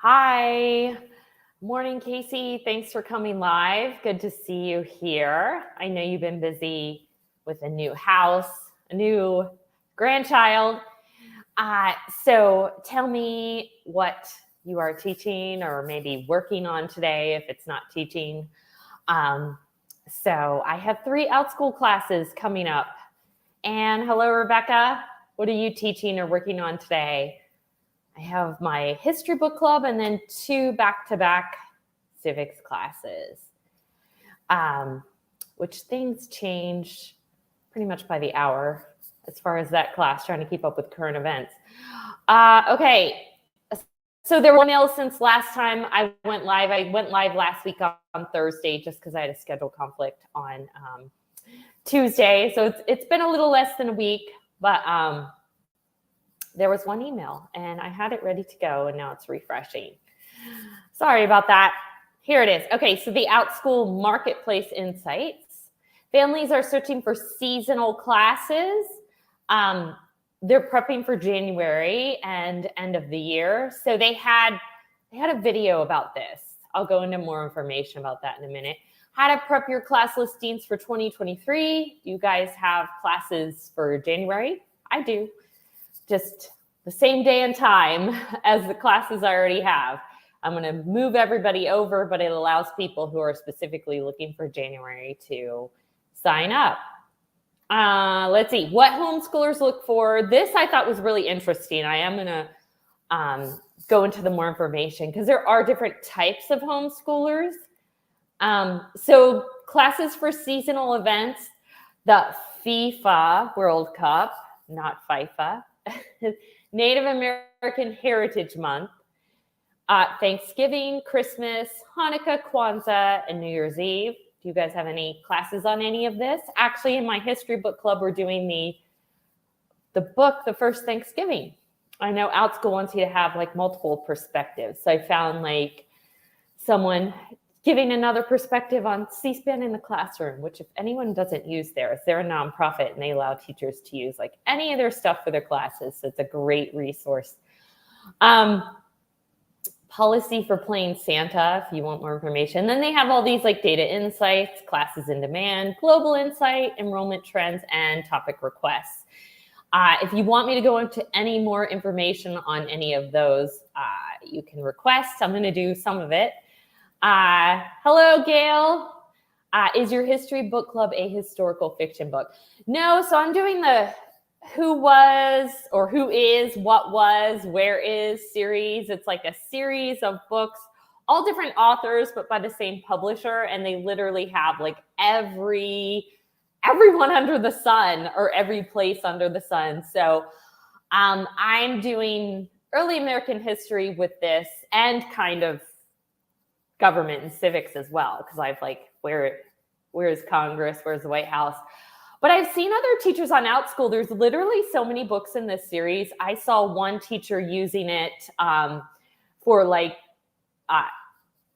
Hi. Morning, Casey. Thanks for coming live. Good to see you here. I know you've been busy with a new house, a new grandchild. So tell me what you are teaching or maybe working on today if it's not teaching. So I have 3 Outschool classes coming up. And hello, Rebecca. What are you teaching or working on today? I have my history book club and then 2 back-to-back civics classes, which things change pretty much by the hour as far as that class, trying to keep up with current events. Okay, so there were emails since last time I went live. I went live last week on Thursday just because I had a schedule conflict on Tuesday. So it's been a little less than a week, but there was one email and I had it ready to go and now it's refreshing. Sorry about that. Here it is. Okay, so the Outschool Marketplace Insights. Families are searching for seasonal classes. They're prepping for January and end of the year. So they had a video about this. I'll go into more information about that in a minute. How to prep your class listings for 2023. Do you guys have classes for January? I do. Just the same day and time as the classes I already have. I'm going to move everybody over, but it allows people who are specifically looking for January to sign up. Let's see, what homeschoolers look for. This I thought was really interesting. I am going to go into the more information because there are different types of homeschoolers. So classes for seasonal events, the FIFA World Cup, not FIFA, Native American Heritage Month, Thanksgiving, Christmas, Hanukkah, Kwanzaa, and New Year's Eve. Do you guys have any classes on any of this? Actually, in my history book club, we're doing the book, The First Thanksgiving. I know Outschool wants you to have like multiple perspectives. So I found like someone giving another perspective on C-SPAN in the classroom, which if anyone doesn't use theirs, they're a nonprofit and they allow teachers to use like any of their stuff for their classes. So it's a great resource. Policy for Playing Santa, if you want more information. Then they have all these like data insights, classes in demand, global insight, enrollment trends, and topic requests. If you want me to go into any more information on any of those, you can request. I'm going to do some of it. Hello, Gail. Is your history book club a historical fiction book? No, so I'm doing the who was or who is, what was, where is series. It's like a series of books, all different authors, but by the same publisher. And they literally have like everyone under the sun or every place under the sun. So I'm doing early American history with this and kind of government and civics as well. Cause I've like, where is Congress? Where's the White House? But I've seen other teachers on Outschool. There's literally so many books in this series. I saw one teacher using it for like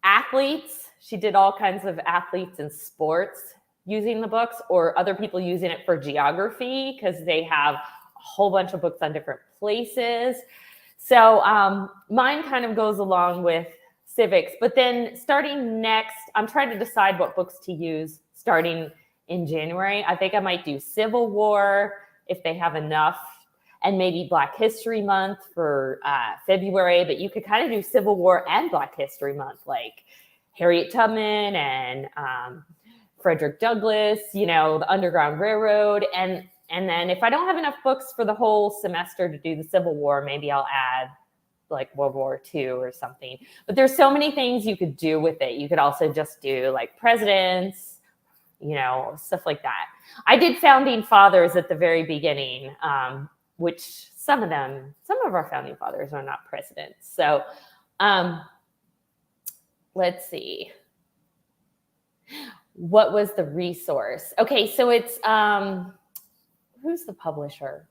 athletes. She did all kinds of athletes and sports using the books, or other people using it for geography because they have a whole bunch of books on different places. So mine kind of goes along with civics. But then starting next, I'm trying to decide what books to use starting in January. I think I might do Civil War if they have enough, and maybe Black History Month for February. But you could kind of do Civil War and Black History Month, like Harriet Tubman and Frederick Douglass, you know, the Underground Railroad. And then if I don't have enough books for the whole semester to do the Civil War, maybe I'll add like World War II or something. But there's so many things you could do with it. You could also just do like presidents, you know, stuff like that. I did founding fathers at the very beginning, which some of our founding fathers are not presidents. So let's see. What was the resource? Okay, so it's, who's the publisher?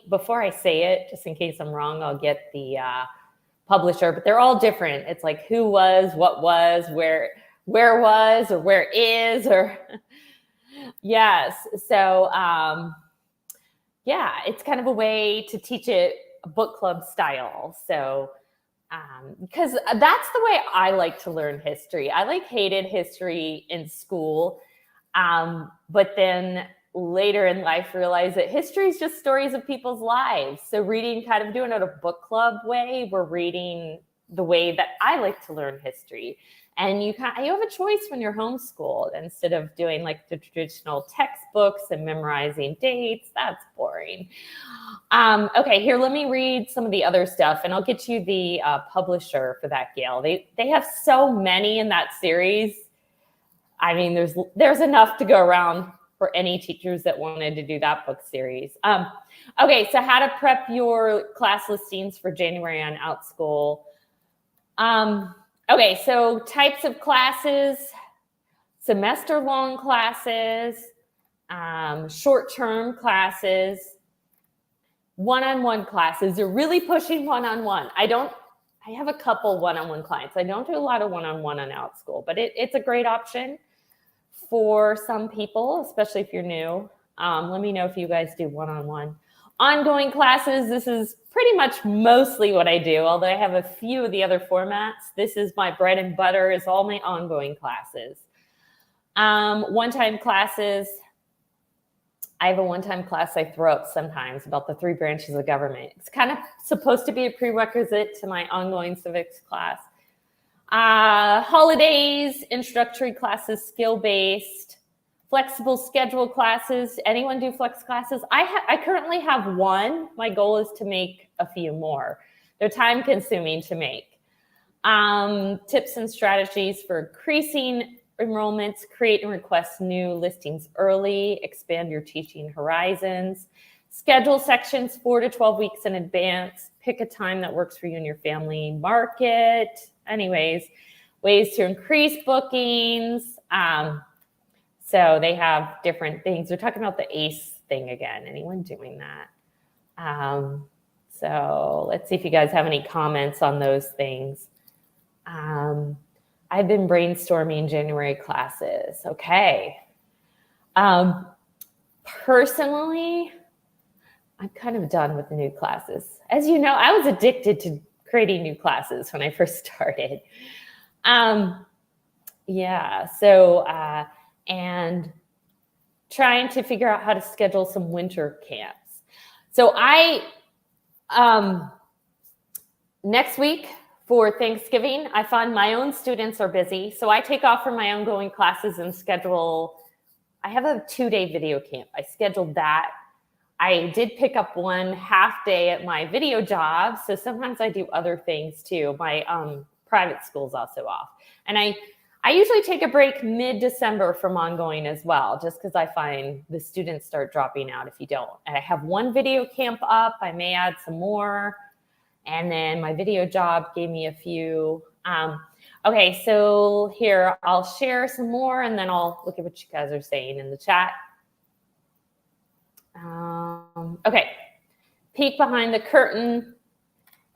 Before I say it, just in case I'm wrong, I'll get the publisher, but they're all different. It's like who was, what was, where was, or where is, or yes. So yeah, it's kind of a way to teach it book club style. So Because that's the way I like to learn history. I hated history in school, but then later in life realized that history is just stories of people's lives. So reading, kind of doing it a book club way, we're reading the way that I like to learn history. And you have a choice when you're homeschooled instead of doing like the traditional textbooks and memorizing dates. That's boring. Okay, here, let me read some of the other stuff, and I'll get you the publisher for that, Gail. They have so many in that series. I mean, there's enough to go around for any teachers that wanted to do that book series. Okay, so how to prep your class listings for January on Outschool. Okay, so types of classes, semester-long classes, short-term classes, one-on-one classes. They're really pushing one-on-one. I have a couple one-on-one clients. I don't do a lot of one-on-one on Outschool, but it's a great option for some people, especially if you're new. Let me know if you guys do one-on-one. Ongoing classes, this is pretty much mostly what I do, although I have a few of the other formats. This is my bread and butter, is all my ongoing classes. One-time classes, I have a one-time class I throw up sometimes about the 3 branches of government. It's kind of supposed to be a prerequisite to my ongoing civics class. Holidays, introductory classes, skill-based, flexible schedule classes. Anyone do flex classes? I currently have one. My goal is to make a few more. They're time consuming to make. Tips and strategies for increasing enrollments, create and request new listings early, expand your teaching horizons, schedule sections 4 to 12 weeks in advance, pick a time that works for you and your family, market. Anyways, ways to increase bookings. So they have different things. They're talking about the ACE thing again. Anyone doing that? So let's see if you guys have any comments on those things. I've been brainstorming January classes. Okay. Personally, I'm kind of done with the new classes. As you know, I was addicted to creating new classes when I first started. And trying to figure out how to schedule some winter camps. So next week for Thanksgiving, I find my own students are busy. So I take off from my ongoing classes and schedule, I have a 2-day video camp. I scheduled that. I did pick up one half day at my video job. So sometimes I do other things too. My private school's also off. And I usually take a break mid-December from ongoing as well, just because I find the students start dropping out if you don't. And I have one video camp up. I may add some more. And then my video job gave me a few. Okay, so here, I'll share some more, and then I'll look at what you guys are saying in the chat. Okay, peek behind the curtain.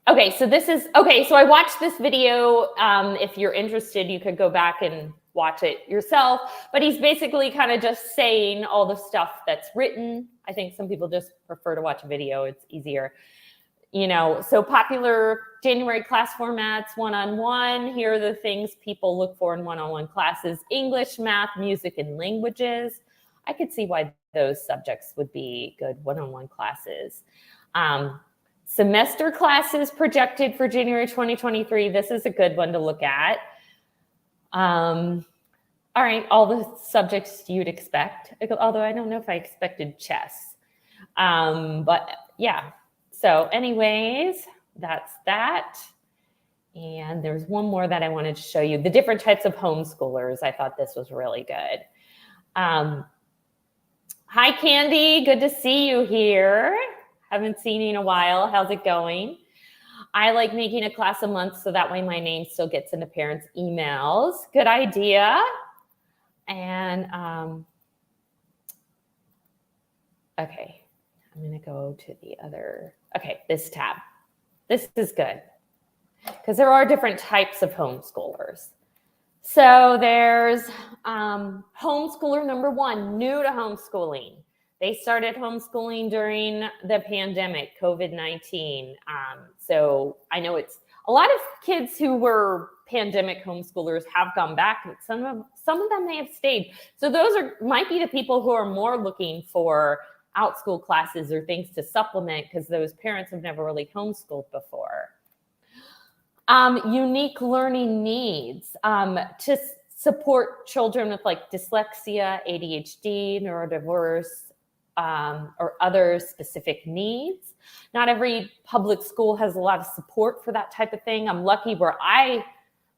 Okay, so so I watched this video. If you're interested, you could go back and watch it yourself. But he's basically kind of just saying all the stuff that's written. I think some people just prefer to watch a video. It's easier. You know, so popular January class formats, one-on-one. Here are the things people look for in one-on-one classes: English, math, music, and languages. I could see why those subjects would be good one-on-one classes. Semester classes projected for January 2023. This is a good one to look at. All right, all the subjects you'd expect, although I don't know if I expected chess. But yeah, so anyways, that's that. And there's one more that I wanted to show you, the different types of homeschoolers. I thought this was really good. Hi, Candy, good to see you here. Haven't seen you in a while. How's it going? I like making a class a month so that way my name still gets into parents' emails. Good idea. And okay, I'm gonna go to the other, okay, this tab. This is good because there are different types of homeschoolers. So there's homeschooler number 1, new to homeschooling. They started homeschooling during the pandemic, COVID-19. So I know A lot of kids who were pandemic homeschoolers have come back, but some of them may have stayed. So those might be the people who are more looking for Outschool classes or things to supplement because those parents have never really homeschooled before. Unique learning needs to support children with like dyslexia, ADHD, neurodiverse, or other specific needs. Not every public school has a lot of support for that type of thing. I'm lucky where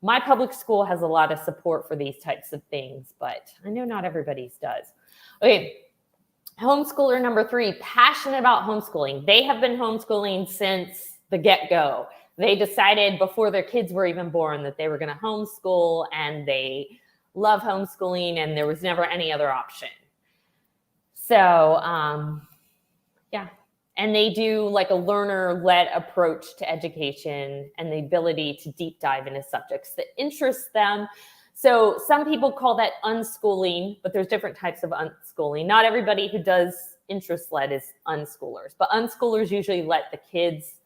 my public school has a lot of support for these types of things, but I know not everybody's does. Okay, homeschooler number 3, passionate about homeschooling. They have been homeschooling since the get-go. They decided before their kids were even born that they were going to homeschool, and they love homeschooling, and there was never any other option. So, yeah. And they do like a learner-led approach to education and the ability to deep dive into subjects that interest them. So some people call that unschooling, but there's different types of unschooling. Not everybody who does interest-led is unschoolers, but unschoolers usually let the kids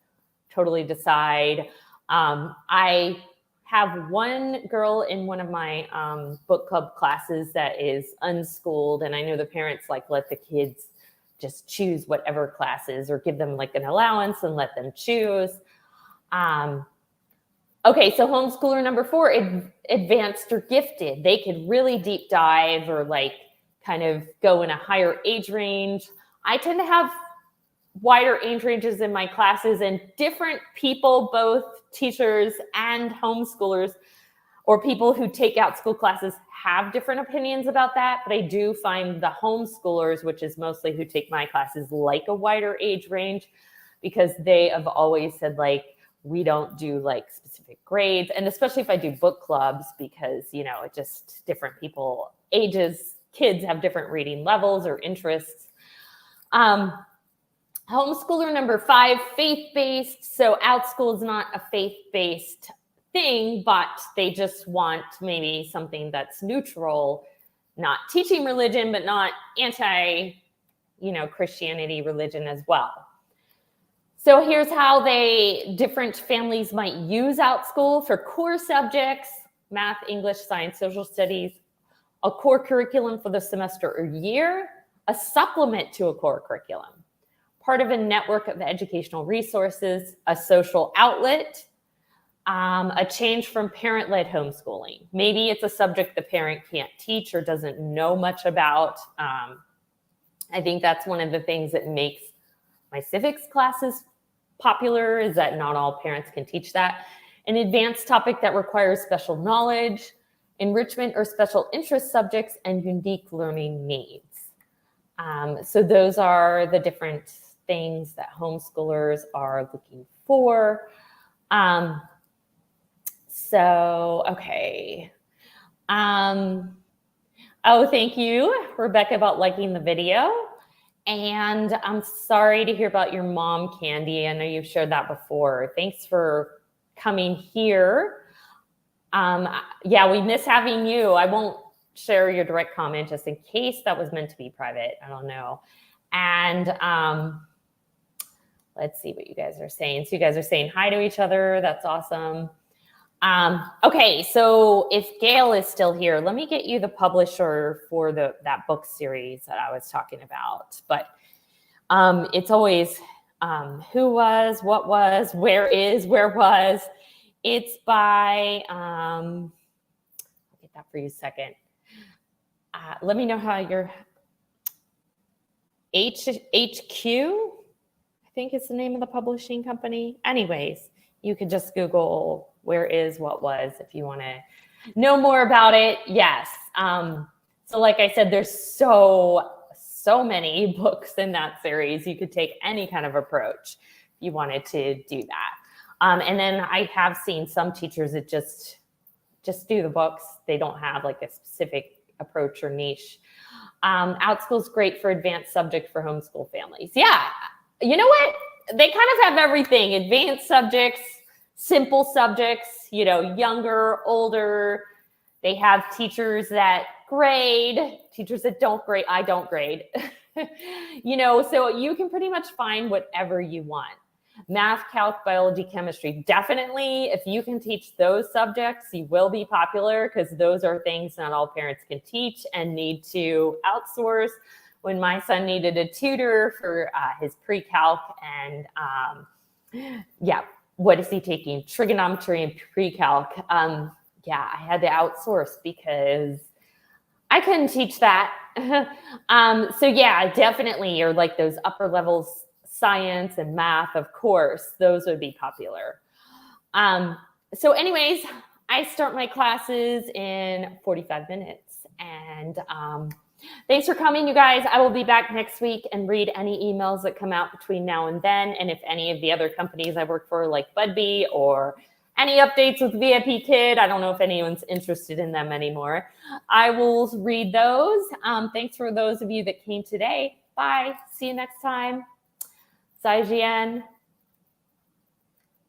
totally decide. I have one girl in one of my book club classes that is unschooled, and I know the parents like let the kids just choose whatever classes or give them like an allowance and let them choose. Okay, so homeschooler number 4, advanced or gifted. They could really deep dive or like kind of go in a higher age range. I tend to have wider age ranges in my classes, and different people, both teachers and homeschoolers or people who take Outschool classes, have different opinions about that. But I do find the homeschoolers, which is mostly who take my classes, like a wider age range, because they have always said like, we don't do like specific grades. And especially if I do book clubs, because, you know, it just different people, ages, kids have different reading levels or interests. Homeschooler number 5, faith-based. So Outschool is not a faith-based thing, but they just want maybe something that's neutral, not teaching religion, but not anti, Christianity religion as well. So here's how different families might use Outschool for core subjects: math, English, science, social studies, a core curriculum for the semester or year, a supplement to a core curriculum, part of a network of educational resources, a social outlet, a change from parent-led homeschooling. Maybe it's a subject the parent can't teach or doesn't know much about. I think that's one of the things that makes my civics classes popular, is that not all parents can teach that. An advanced topic that requires special knowledge, enrichment or special interest subjects, and unique learning needs. So those are the different things that homeschoolers are looking for. Okay. Oh, thank you, Rebecca, about liking the video. And I'm sorry to hear about your mom, Candy. I know you've shared that before. Thanks for coming here. Yeah, we miss having you. I won't share your direct comment just in case that was meant to be private. I don't know. And let's see what you guys are saying. So you guys are saying hi to each other. That's awesome. Okay, so if Gail is still here, let me get you the publisher for that book series that I was talking about. But it's always who was, what was, where is, where was. It's by, I'll get that for you a second. Let me know how your HQ, I think is the name of the publishing company. Anyways, you could just Google where is, what was, if you want to know more about it. Yes. So like I said, there's so many books in that series. You could take any kind of approach if you wanted to do that. And then I have seen some teachers that just do the books. They don't have like a specific approach or niche. Outschool is great for advanced subject for homeschool families. Yeah. You know what? They kind of have everything: advanced subjects, simple subjects, younger, older. They have teachers that grade, teachers that don't grade. I don't grade. So you can pretty much find whatever you want. Math, calc, biology, chemistry. Definitely, if you can teach those subjects, you will be popular because those are things not all parents can teach and need to outsource. When my son needed a tutor for his pre-calc and yeah, what is he taking? Trigonometry and pre-calc. Yeah, I had to outsource because I couldn't teach that. So yeah, definitely you're like those upper levels, science and math, of course, those would be popular. So anyways, I start my classes in 45 minutes. And thanks for coming, you guys. I will be back next week and read any emails that come out between now and then. And if any of the other companies I work for, like Budbee, or any updates with VIP Kid, I don't know if anyone's interested in them anymore, I will read those. Thanks for those of you that came today. Bye. See you next time. Zai Jian.